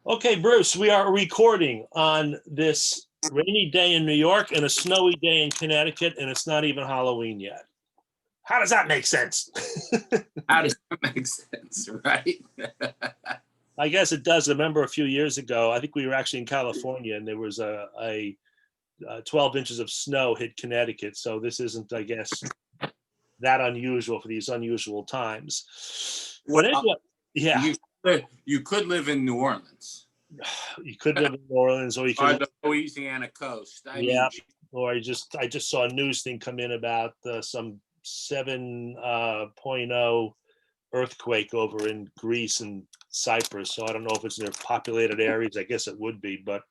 Okay, Bruce, we are recording on this rainy day in New York and a snowy day in Connecticut, and it's not even Halloween yet. How does that make sense? How does that make sense, right? I guess it does. I remember a few years ago, I think we were actually in California, and there was a 12 inches of snow hit Connecticut. So this isn't, I guess, that unusual for these unusual times. But Well, anyway, yeah, you could live in New Orleans you could live in New Orleans, or you or could, the Louisiana coast. I yeah, mean, or I just saw a news thing come in about some 7.0 earthquake over in Greece and Cyprus. So I don't know if it's in their populated areas. I guess it would be, but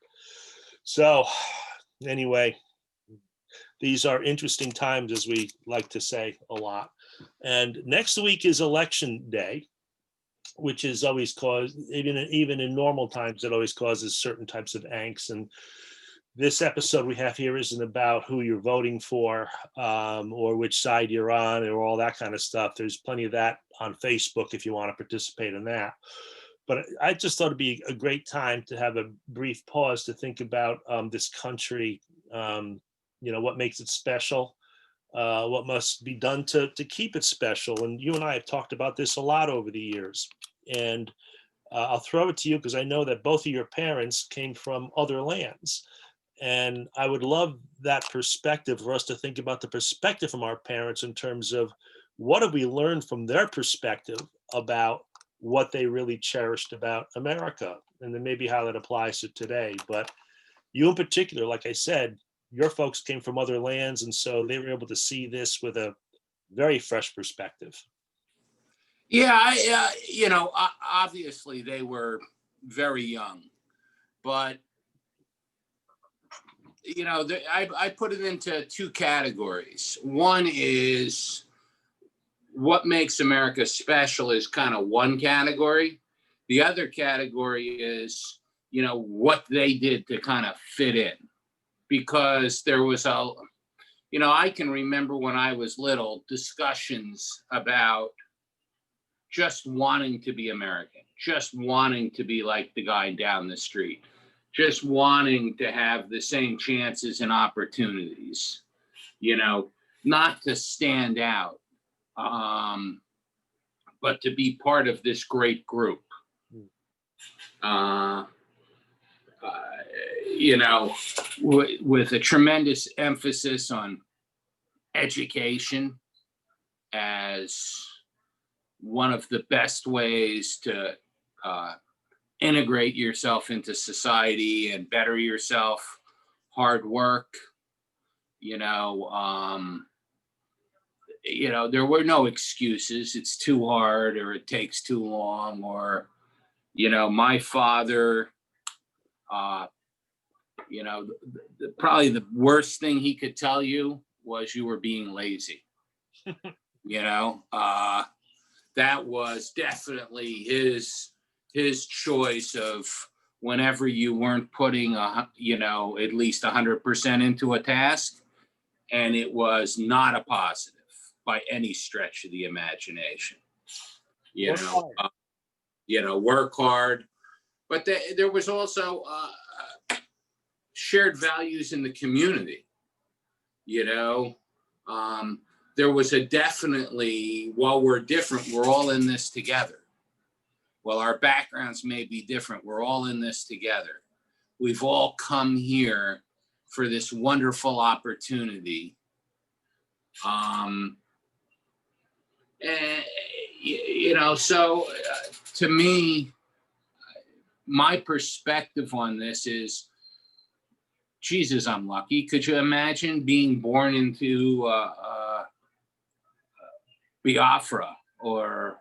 so anyway, these are interesting times, as we like to say a lot. And next week is election day, which is always caused, even in normal times, it always causes certain types of angst. And this episode we have here isn't about who you're voting for, or which side you're on, or all that kind of stuff. There's plenty of that on Facebook if you want to participate in that. But I just thought it'd be a great time to have a brief pause to think about this country, what makes it special, what must be done to keep it special. And you and I have talked about this a lot over the years. And I'll throw it to you because I know that both of your parents came from other lands. And I would love that perspective for us to think about the perspective from our parents in terms of what have we learned from their perspective about what they really cherished about America, and then maybe how that applies to today. But you in particular, like I said, your folks came from other lands, and so they were able to see this with a very fresh perspective. yeah, obviously they were very young, but I put it into two categories. One is what makes America special is kind of one category. The other category is, what they did to kind of fit in. Because there was I can remember when I was little discussions about just wanting to be American, just wanting to be like the guy down the street, just wanting to have the same chances and opportunities, not to stand out, but to be part of this great group. With a tremendous emphasis on education as one of the best ways to integrate yourself into society and better yourself. Hard work, there were no excuses. It's too hard, or it takes too long, or, my father, probably the worst thing he could tell you was you were being lazy. That was definitely his choice of whenever you weren't putting at least 100% into a task, and it was not a positive by any stretch of the imagination. Work hard, but there was also shared values in the community. There was a definitely, while we're different, we're all in this together. While our backgrounds may be different, we're all in this together. We've all come here for this wonderful opportunity. So to me, my perspective on this is, Jesus, I'm lucky. Could you imagine being born into Biafra or,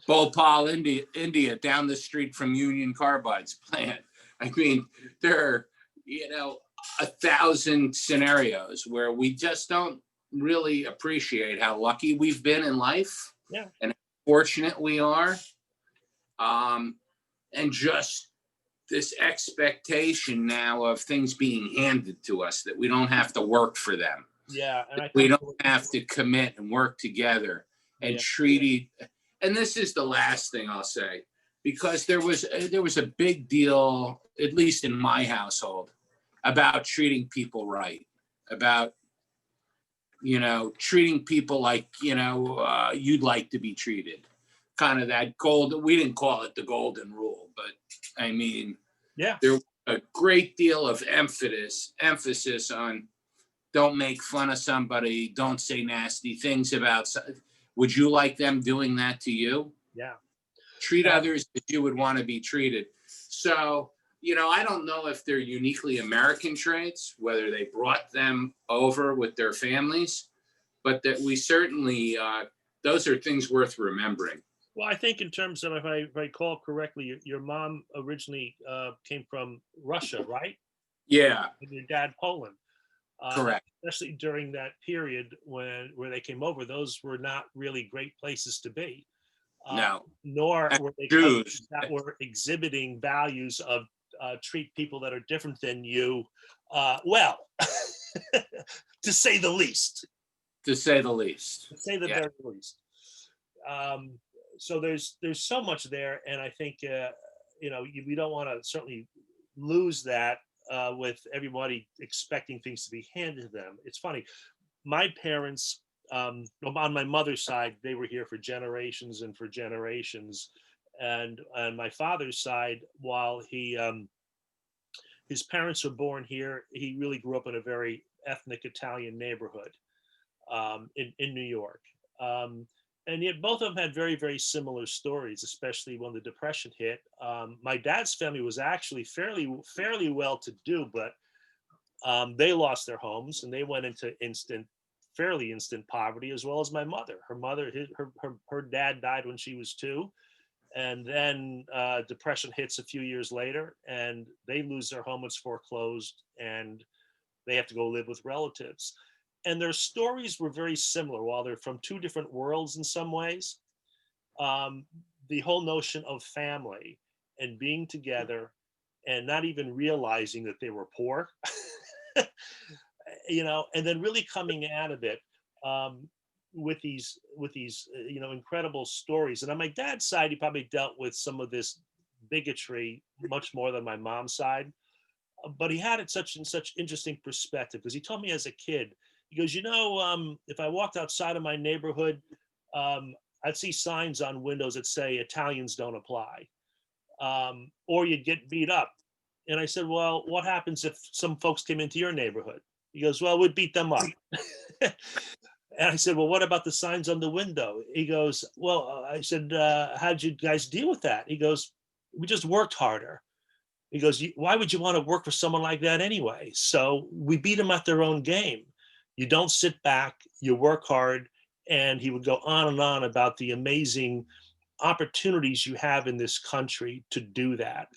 Bhopal, India, down the street from Union Carbide's plant? I mean, there are, 1,000 scenarios where we just don't really appreciate how lucky we've been in life, and how fortunate we are. And just this expectation now of things being handed to us, that we don't have to work for them. Yeah. And we don't have to commit and work together and treat it. And this is the last thing I'll say. because there was a big deal, at least in my household, about treating people right, about treating people like you'd like to be treated. Kind of that gold. We didn't call it the golden rule, but I mean, Yeah. there was a great deal of emphasis on don't make fun of somebody, don't say nasty things about. Would you like them doing that to you? Yeah. Treat others as you would want to be treated. So, I don't know if they're uniquely American traits, whether they brought them over with their families, but that we certainly, those are things worth remembering. Well, I think in terms of, if I recall correctly, your mom originally came from Russia, right? Yeah, And your dad Poland. correct. Especially during that period where they came over, those were not really great places to be. No. Nor And were they Jews. countries that were exhibiting values of treat people that are different than you well, to say the least. To say the least. To say the Yeah. very least. So there's so much there, and I think we don't want to certainly lose that with everybody expecting things to be handed to them. It's funny, my parents, on my mother's side, they were here for generations and for generations, and on my father's side, while his parents were born here, he really grew up in a very ethnic Italian neighborhood in New York. And yet both of them had very, very similar stories, especially when the Depression hit. My dad's family was actually fairly well to do, but they lost their homes and they went into fairly instant poverty, as well as my mother. Her dad died when she was 2. And then Depression hits a few years later and they lose their home. It's foreclosed and they have to go live with relatives. And their stories were very similar. While they're from 2 different worlds in some ways, the whole notion of family and being together and not even realizing that they were poor, and then really coming out of it with these incredible stories. And on my dad's side, he probably dealt with some of this bigotry much more than my mom's side, but he had it such interesting perspective, because he told me as a kid, he goes, if I walked outside of my neighborhood, I'd see signs on windows that say Italians don't apply, or you'd get beat up. And I said, well, what happens if some folks came into your neighborhood? He goes, well, we'd beat them up. And I said, well, what about the signs on the window? He goes, well, I said, how'd you guys deal with that? He goes, we just worked harder. He goes, why would you want to work for someone like that anyway? So we beat them at their own game. You don't sit back, you work hard. And he would go on and on about the amazing opportunities you have in this country to do that,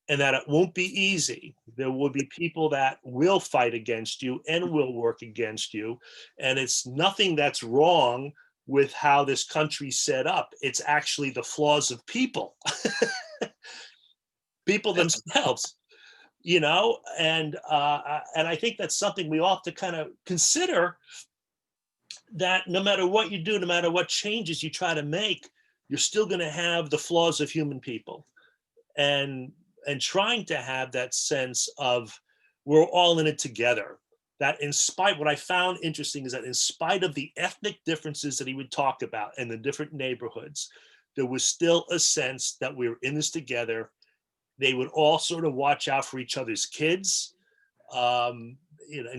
and that it won't be easy. There will be people that will fight against you and will work against you. And it's nothing that's wrong with how this country's set up. It's actually the flaws of people, people themselves. And I think that's something we ought to kind of consider, that no matter what you do, no matter what changes you try to make, you're still going to have the flaws of human people, and trying to have that sense of we're all in it together. That what I found interesting is that in spite of the ethnic differences that he would talk about in the different neighborhoods, there was still a sense that we were in this together. They would all sort of watch out for each other's kids. In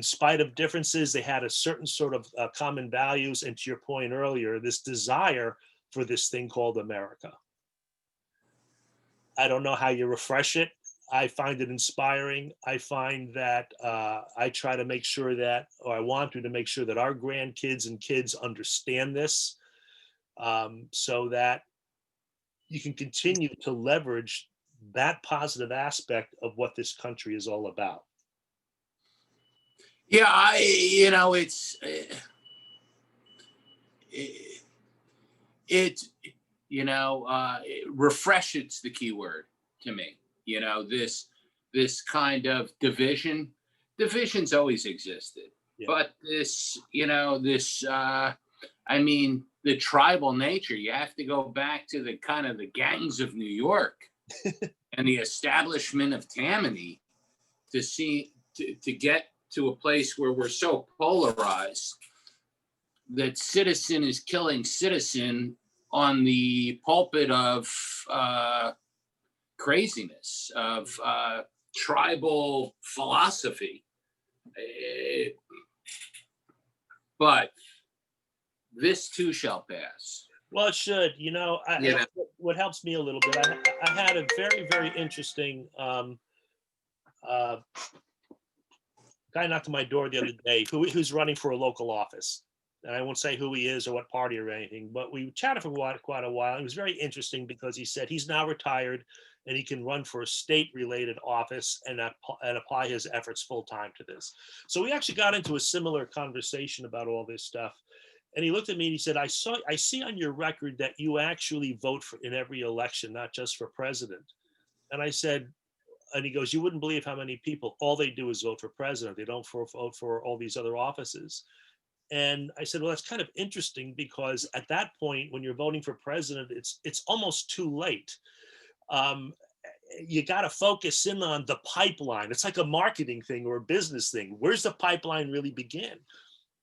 spite of differences, they had a certain sort of common values. And to your point earlier, this desire for this thing called America. I don't know how you refresh it. I find it inspiring. I find that I try to make sure that, or I want to make sure that our grandkids and kids understand this, so that you can continue to leverage that positive aspect of what this country is all about. Yeah, refresh, it's the key word to me. This kind of division's always existed. Yeah. But this, I mean, the tribal nature. You have to go back to the kind of the gangs of New York and the establishment of Tammany to see to get to a place where we're so polarized that citizen is killing citizen on the pulpit of craziness, of tribal philosophy. But this too shall pass. Well, it should. You know, Yeah. what helps me a little bit, I had a very, very interesting guy knocked on my door the other day who's running for a local office. And I won't say who he is or what party or anything, but we chatted for quite a while. It was very interesting because he said he's now retired and he can run for a state-related office and apply his efforts full-time to this. So we actually got into a similar conversation about all this stuff. And he looked at me and he said, I see on your record that you actually vote in every election, not just for president. And I said, and he goes, you wouldn't believe how many people, all they do is vote for president. They don't vote for all these other offices. And I said, well, that's kind of interesting because at that point, when you're voting for president, it's almost too late. You got to focus in on the pipeline. It's like a marketing thing or a business thing. Where's the pipeline really begin?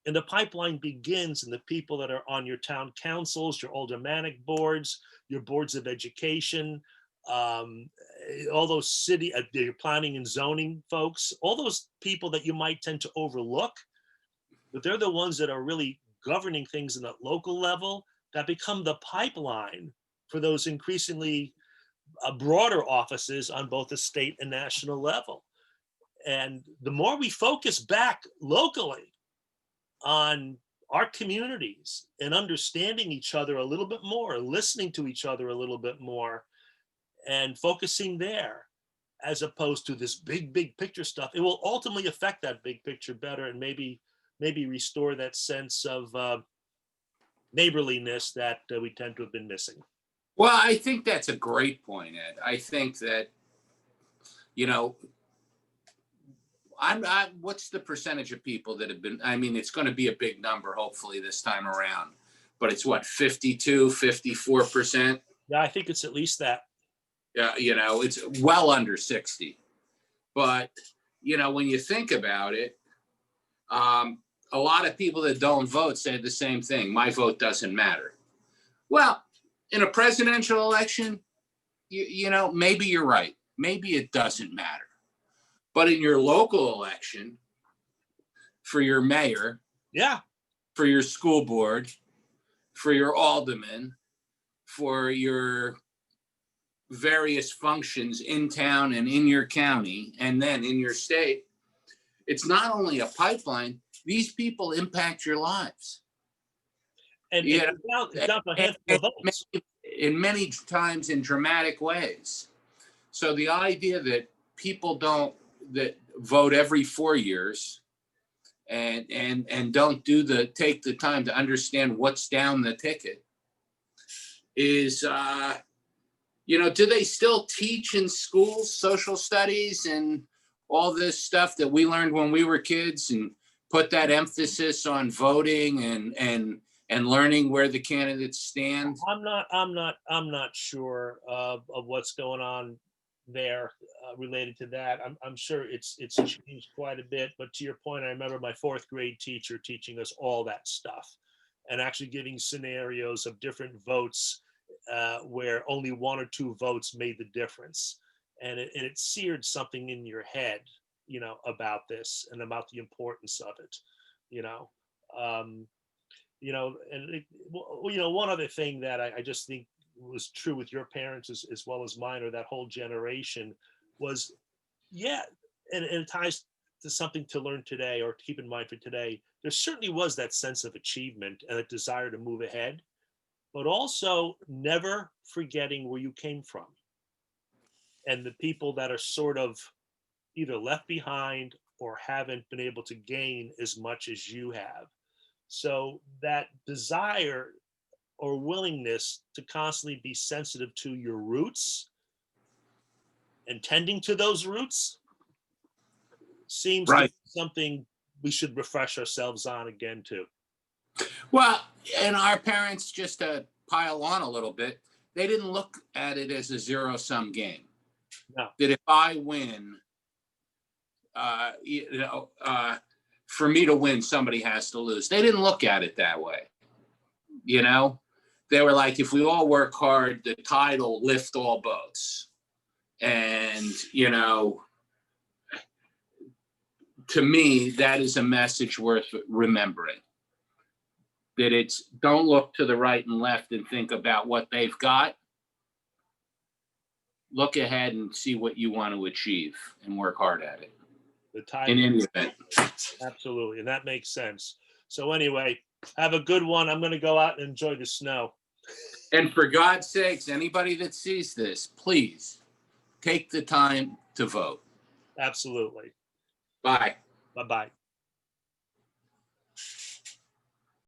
And the pipeline begins in the people that are on your town councils, your aldermanic boards, your boards of education, all those your planning and zoning folks, all those people that you might tend to overlook, but they're the ones that are really governing things in the local level that become the pipeline for those increasingly broader offices on both the state and national level. And the more we focus back locally on our communities and understanding each other a little bit more, listening to each other a little bit more, and focusing there, as opposed to this big picture stuff, it will ultimately affect that big picture better and maybe restore that sense of neighborliness that we tend to have been missing. Well, I think that's a great point, Ed. I think that, you know, what's the percentage of people that have been, I mean, it's going to be a big number, hopefully this time around, but it's what, 52, 54%? Yeah, I think it's at least that. Yeah, you know, it's well under 60. But, you know, when you think about it, a lot of people that don't vote say the same thing. My vote doesn't matter. Well, in a presidential election, you know, maybe you're right. Maybe it doesn't matter. But in your local election, for your mayor, yeah, for your school board, for your alderman, for your various functions in town and in your county, and then in your state, it's not only a pipeline, these people impact your lives. And Yeah, it's not a handful of votes. In many times in dramatic ways. So the idea that people that vote every 4 years and don't take the time to understand what's down the ticket is, you know, do they still teach in schools social studies and all this stuff that we learned when we were kids, and put that emphasis on voting and learning where the candidates stand? I'm not sure of what's going on there related to that. I'm sure it's changed quite a bit, but to your point, I remember my 4th grade teacher teaching us all that stuff and actually giving scenarios of different votes where only 1 or 2 votes made the difference. And it seared something in your head, you know, about this and about the importance of it, you know. You know, and you know, one other thing that I just think was true with your parents as well as mine, or that whole generation, was, yeah, and it ties to something to learn today or to keep in mind for today. There certainly was that sense of achievement and a desire to move ahead, but also never forgetting where you came from and the people that are sort of either left behind or haven't been able to gain as much as you have. So that desire or willingness to constantly be sensitive to your roots and tending to those roots seems to be something we should refresh ourselves on again too. Well, and our parents, just to pile on a little bit, they didn't look at it as a zero-sum game. No. That if I win, for me to win, somebody has to lose. They didn't look at it that way. You know, they were like, if we all work hard, the tide will lift all boats. And, you know, to me, that is a message worth remembering. That it's, don't look to the right and left and think about what they've got. Look ahead and see what you want to achieve and work hard at it. The time. In any event. Absolutely. And that makes sense. So anyway, have a good one. I'm going to go out and enjoy the snow. And for God's sakes, anybody that sees this, please take the time to vote. Absolutely. Bye. Bye-bye.